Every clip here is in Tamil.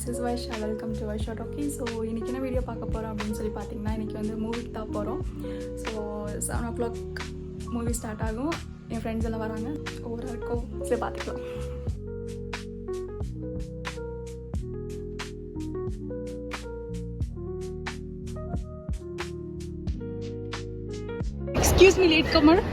Is Vaisha, welcome to Vaisha talkie. So இன்றைக்கி என்ன வீடியோ பார்க்க போகிறோம் அப்படின்னு சொல்லி பார்த்தீங்கன்னா, இன்றைக்கி வந்து மூவிக்கு தான் போகிறோம். ஸோ 7 o'clock மூவி ஸ்டார்ட் ஆகும். என் ஃப்ரெண்ட்ஸ் எல்லாம் வராங்க, ஓவராக இருக்கும். சரி பார்த்துக்கலாம். Excuse me, late comer.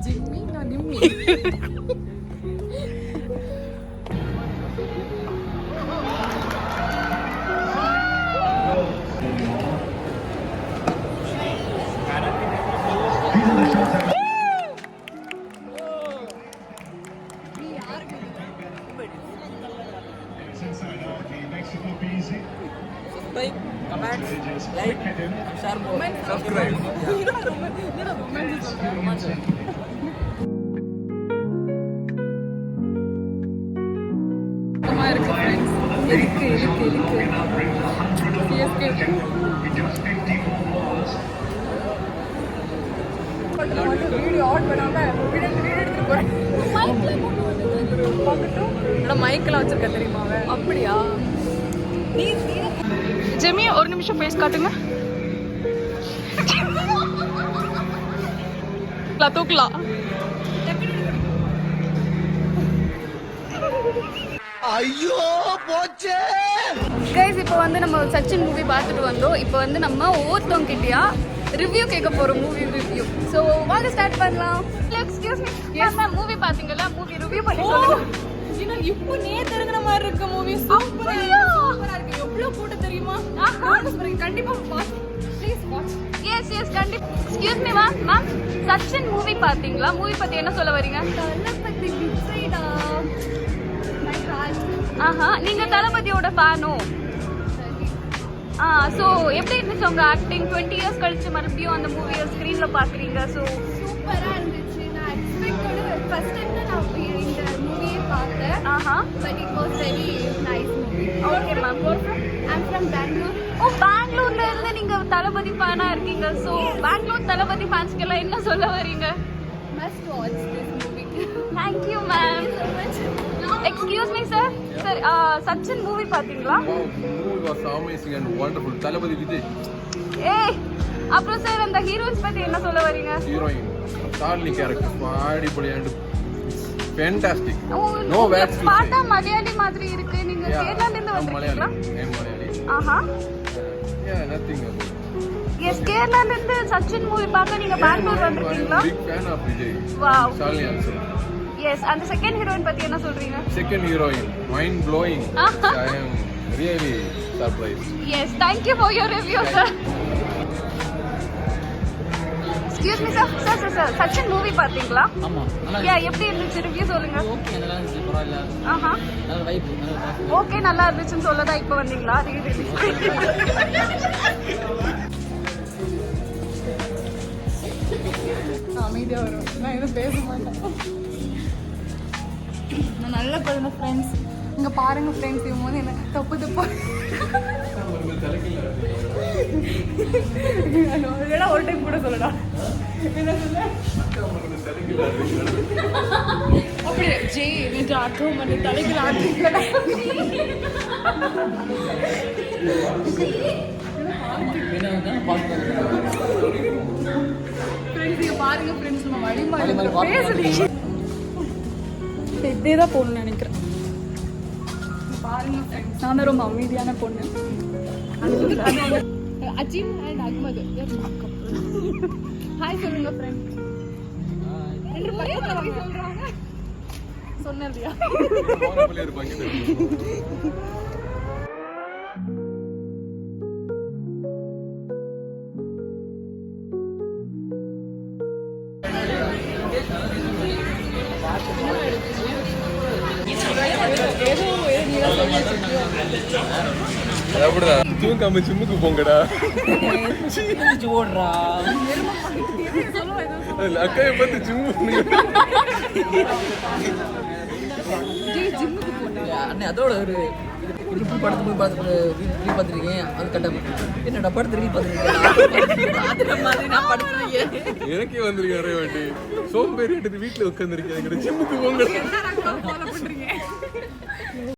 Jimmy, no Nimmy. Subscribe, comment, like, share more, subscribe. மைக்கெல்லாம் வச்சிருக்க தெரியுமா? அப்படியா? ஜெமி ஒரு நிமிஷம் ஃபேஸ் காட்டுங்க. தூக்கலாம். ஐயோ போச்சே கைஸ், இப்போ வந்து நம்ம சச்சின் மூவி பார்த்துட்டு வந்தோம். இப்போ வந்து நம்ம ஒவ்வொருத்தவங்கிட்டயா ரிவ்யூ கேட்க போறோம், மூவி ரிவ்யூ. ஸோ வாங்க ஸ்டார்ட் பண்ணலாம். எக்ஸ்கியூஸ் மீ, மேம் மூவி பார்த்தீங்களா? மூவி ரிவ்யூ பண்ணி சொல்லுங்க. இப்போ நேத்து இருக்கிற மாதிரி இருக்க மூவி சூப்பரா இருக்கு. எவ்வளவு கூட்டம் தெரியுமா? கண்டிப்பா ப்ளீஸ் வாட்ச். எஸ் கண்டிப்பா. Excuse me ma'am, Sachin movie பார்த்தீங்களா? மூவி பத்தி என்ன சொல்ல வரீங்க? தளபதி விஜய்டா. நீங்க தளபதியோட ஃபேனோ? ஸோ எப்படி இருந்துச்சு உங்க ஆக்டிங்? 20 years கழிச்சு மறுபடியும் அந்த மூவியை ஸ்க்ரீன்ல பாக்குறீங்க. ஸோ சூப்பரா இருந்துச்சு. நான் எக்ஸ்பெக்டட் ஃபர்ஸ்ட் டைம் நான் இந்த மூவியை பார்த்தேன். But it was very nice movie. Okay ma'am. I'm from Bangalore. பெங்களூர்ல இருந்து நீங்க தளபதி ஃபேனா இருக்கீங்க. ஸோ பெங்களூர் தளபதி ஃபேன்ஸ்க்கு எல்லாம் என்ன சொல்ல வரீங்க? Must watch this movie. Thank you ma'am. Excuse me sir. Sir Sachin movie பாத்தீங்களா? Movie was amazing and wonderful. Thalapathy Vijay. அப்புறம் சார் அந்த ஹீரோயின்ஸ் பத்தி என்ன சொல்ல வரீங்க? ஹீரோயின் சார்லி கேரக்டர் அடிப்படை அண்ட் ஃபேண்டாஸ்டிக். No words. பாட்டா மலையாளி மாதிரி இருக்கு. நீங்க கேரளால இருந்து வந்திருக்கீங்களா? மலையாளி. நதிங். எஸ், கேரளால இருந்து சச்சின் மூவி பார்க்க நீங்க பெங்களூர் வந்திருக்கீங்களா? Big fan of Vijay. Wow. Charlie also. Yes, அந்த செகண்ட் ஹீரோயின் பத்தி என்ன சொல்றீங்க? Second heroine mind blowing. I am really surprised. Yes, thank you for your review sir. Excuse me sir. Sir Sachin movie பாத்தீங்களா? ஆமா. எப்படி இருந்துச்சு? ரிவ்யூ சொல்லுங்க. ஓகே, நல்லா இருந்துச்சு. பரவாயில்ல. நல்ல வைப். ஓகே, நல்லா இருந்துச்சுன்னு சொல்லதான் இப்போ வந்தீங்களா? அமைதியா வரும், நான் எதுவும் பேச மாட்டேன். நான் நல்ல குழந்தை ஃப்ரெண்ட்ஸ். இங்க பாருங்க ஃப்ரெண்ட்ஸ், இவங்க வந்து என்ன தப்பு ஒரு டைம் கூட சொல்லடா. என்ன சொல்ல அப்படியே ஜெய் என்று அர்த்தம் பண்ணி தலைகள் ஆடுறீங்களா? பாருங்க ஃப்ரெண்ட்ஸ், நம்ம வழிமாறி பேசுறீங்க. இதே தான் போகணும்னு நினைக்கிறேன். பாருங்க ஃப்ரெண்ட்ஸ், நான் தான் ரொம்ப அமைதியான பொண்ணு. அஜிம் அண்ட் அஹ்மது ஹாய் சொல்லுங்க ஃப்ரெண்ட். ரெண்டு பக்கத்துல போய் சொல்றாங்க. சொன்னதியா? அப்படிதான் தூங்காம ஜிம்முக்கு போங்கடா. ஓடுறா அக்காயை பார்த்து ஜிம்மு அண்ணே அதோட ஒரு படத்து போய் பார்த்துருக்கேன். அது கட்ட என்னடா படத்து ரீல் பார்த்துருக்கேன் மாதிரி நான் படுத்துருக்கேன். எனக்கே வந்திருக்கேன் நிறைய வாட்டி. சோம்பேறி எடுத்து வீட்டுல உட்காந்துருக்கேன். ஜிம்முக்கு போங்கடா. ஃபாலோ பண்றீங்க